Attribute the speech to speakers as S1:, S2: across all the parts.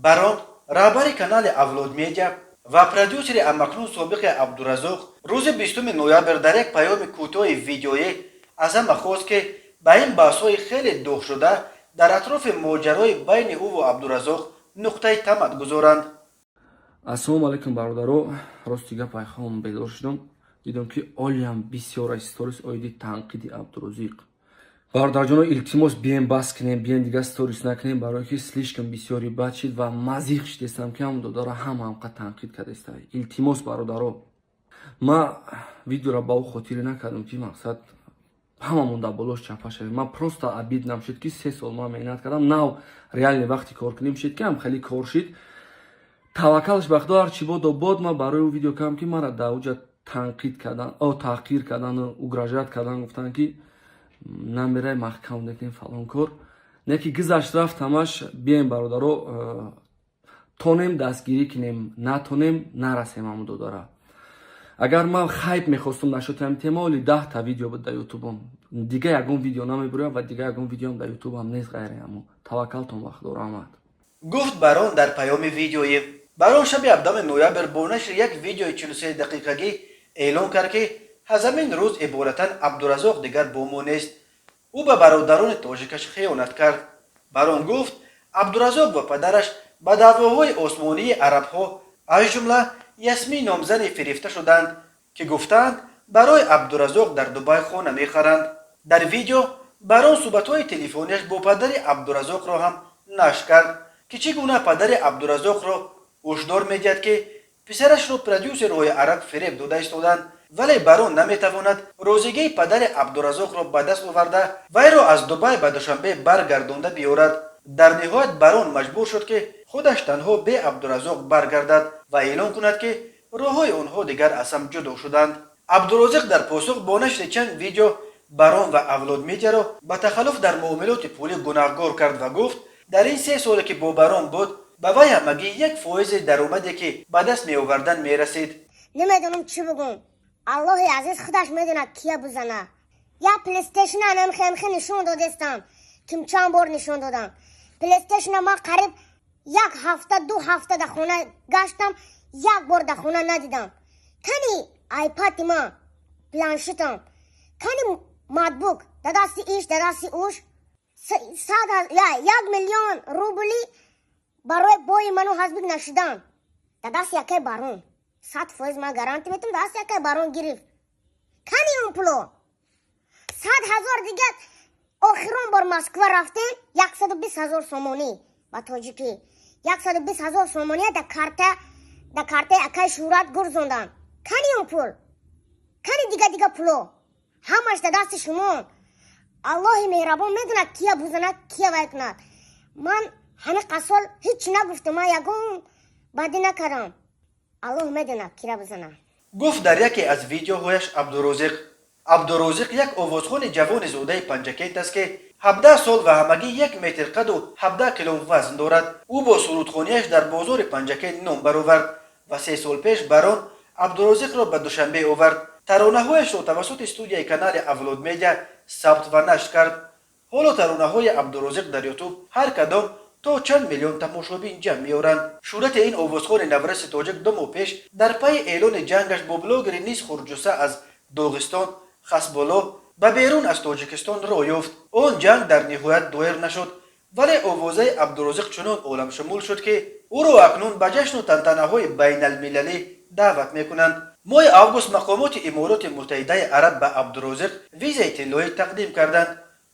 S1: барон раҳбари канали авлод медиа ва продюсери амакнун собиқи абдуразоқ рӯзи 20 ноябр дар як паёми кӯтоҳи видеоӣ аз ҳама хост ки ба ин баҳсҳои хеле дуғшуда дар атрофи моҷарои байни ӯ ва абдуразоқ нуқтаи тамад гузоранд.
S2: Ассалому алайкум бародаро, рости гап айхом бедор шудам. Дидам ки олиям бисёр аз сторис оиди танқиди Абдурозиқ. Бародарҷоно, илтимос бием бас кинем, бием дига сторис накунем, барои ки слишком бисёри бад шид ва мазиқ шидестам ки ҳам додара ҳамқа танқид кардеста. Илтимос бародаро, ма видеоро ба ӯ хотире накардам ки мақсад ҳамамон дар болош чапа шавем. Ма просто обиднам шуд ки 3 сол ма меҳнат кардам, нав реални вақти кор кунем шид ки ҳам хеле кор шид. Таваккалш ба Худо ҳарчи бод обод. Ма барои ӯ видео кардам ки мара дар уҷа танқид кардан, таҳқир кардан, угражат кардан, гуфтан ки намеrai маҳкам некунем фалон кор. Не ки гузашт рафт ҳамаш. Бием бародаро, тонем дастгирӣ кунем, натонем нарасем ҳамун додара. Агар ман хайп мехостум нашуд ҳам тема, оли 10 та видео буд дар ютубам. Дига ягон видео намебурам ва дига ягон видеоам дар ютубам нест ғайри ҳамун. Таваккалтон ба Худо раҳмат.
S1: гуфт барон дар паёми видеоӣ. Барон шаби 7 ноябр бо нашри як видеои 43 дақиқагӣ эълон кард ки аз ҳамин рӯз иборатан Абдуразоқ дигар бо мо нест. ӯ ба бародарони тоҷикаш хиёнат кард. Барон гуфт Абдуразоқ ва падараш ба даъвоҳои осмонии арабҳо аз ҷумла Ясмин номзани фирифта шуданд ки гуфтанд барои Абдуразоқ дар Дубай хона мехаранд. Дар видео барон суҳбатҳои телефонияш бо падари Абдуразоқро ҳам нашр кард ки чӣ гуна падари Абдуразоқро ҳушдор медиҳад ки писарашро продюсерҳои араб фиреб дода истоданд, вале барон наметавонад розигии падари Абдуразоқро ба даст оварда вайро аз Дубай ба Душанбе баргардонда биёрад. Дар ниҳоят барон маҷбур шуд ки худаш танҳо бе Абдуразоқ баргардад ва эълон кунад ки роҳҳои онҳо дигар аз ҳам ҷудо шуданд. Абдурозиқ дар посух бо нашри чанд видео барон ва авлод медиаро ба тахаллуф дар муомилоти пулӣ гунаҳгор кард ва гуфт дар ин 3 соле ки бо барон буд ба вай ҳамагӣ 1% даромаде ки ба даст меовардан мерасид.
S3: Намедонам чӣ бигӯм. Аллоҳи азиз худаш медонад кия бизана. Я плейстейшна намхемхе нишон додестам. Ким чанд бор нишон додам. Плейстейшна ма қариб 1 ҳафта 2 ҳафта дар хона гаштам, 1 бор дар хона надидам. Кани айпади ма, планшетам, кани матбук дар дасти иш, дар дасти уш 1 миллион рубли барои бои ману ҳазбик нашидан. Дар дасти якай барон 100% ма гаранти метам дар дасти якай барон гирифт. Кани он пуло 100,000 дигар. охирон бор Москва рафтем 120,000 сомонӣ ба тоҷикӣ. 120,000 сомонӣ дар картаи акай шӯрат гурзондам. Кани он пул? Кани дига пуло? ҳамаш дар дасти шумо. Аллоҳи меҳрабон медонад кия бузанад, кия вай кунад. Ман ҳамин қасол ҳеч нагуфтам, ман ягон бадӣ накардам. Аллоҳ медонад кира бузанад.
S1: гуфт дар яке аз видеоҳояш Абдурозиқ як овозхони ҷавони зодаи Панҷакент аст ки 17 сол ва ҳамагӣ 1 метр қаду 17 кило вазн дорад. ӯ бо сурудхонияш дар бозори Панҷакент ном баровард ва 3 сол пеш барон Абдурозиқро ба Душанбе овард. таронаҳояшро тавассути студияи канали Авлод медиа сабт ва нашр кард. ҳоло таронаҳои Абдурозиқ дар ютуб ҳар кадом то чанд миллион тамошобин ҷамъ меоранд. шӯҳрати ин овозхони навраси тоҷик 2 моҳ пеш дар пайи эълони ҷангаш бо блогери Низ Хурҷуса аз Доғистон Хасболо ба берун аз Тоҷикистон роҳ ёфт. он ҷанг дар ниҳоят доир нашуд, вале овозаи Абдурозиқ чунон оламшумул шуд ки ӯро акнун ба ҷашну тантанаҳои байналмилалӣ даъват мекунанд. моҳи август мақомоти Имороти Муттаҳидаи Араб ба Абдурозиқ визаи тиллоӣ тақдим карданд.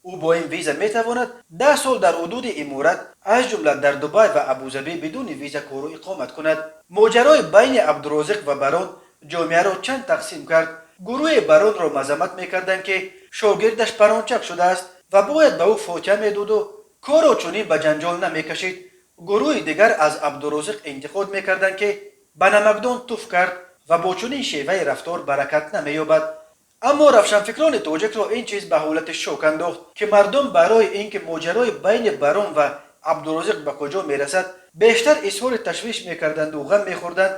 S1: ӯ бо ин виза метавонад 10 сол дар ҳудуди Иморат аз ҷумла дар Дубай ва Абузаби бидуни виза кору иқомат кунад. моҷарои байни Абдурозиқ ва барон ҷомеаро чанд тақсим кард. гурӯҳи баронро мазаммат мекарданд ки шогирдаш парончак шудааст ва бояд ба ӯ фотиҳа медоду коро чунин ба ҷанҷол намекашид. гурӯҳи дигар аз Абдурозиқ интиқод мекарданд ки ба намакдон туф кард ва бо чунин шеваи рафтор баракат намеёбад. аммо равшанфикрони тоҷикро ин чиз ба ҳолати шок андохт ки мардум барои ин ки моҷарои байни барон ва Абдурозиқ ба куҷо мерасад бештар изҳори ташвиш мекарданду ғам мехӯрданд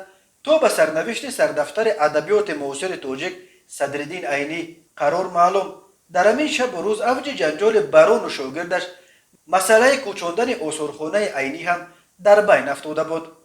S1: то ба сарнавишти сардафтари адабиёти муосири тоҷик Садриддин Айнӣ қарор маълум. дар ҳамин шабу рӯз авҷи ҷанҷоли барону шогирдаш масъалаи кӯчондани осорхонаи Айнӣ ҳам در بین افتاده بود.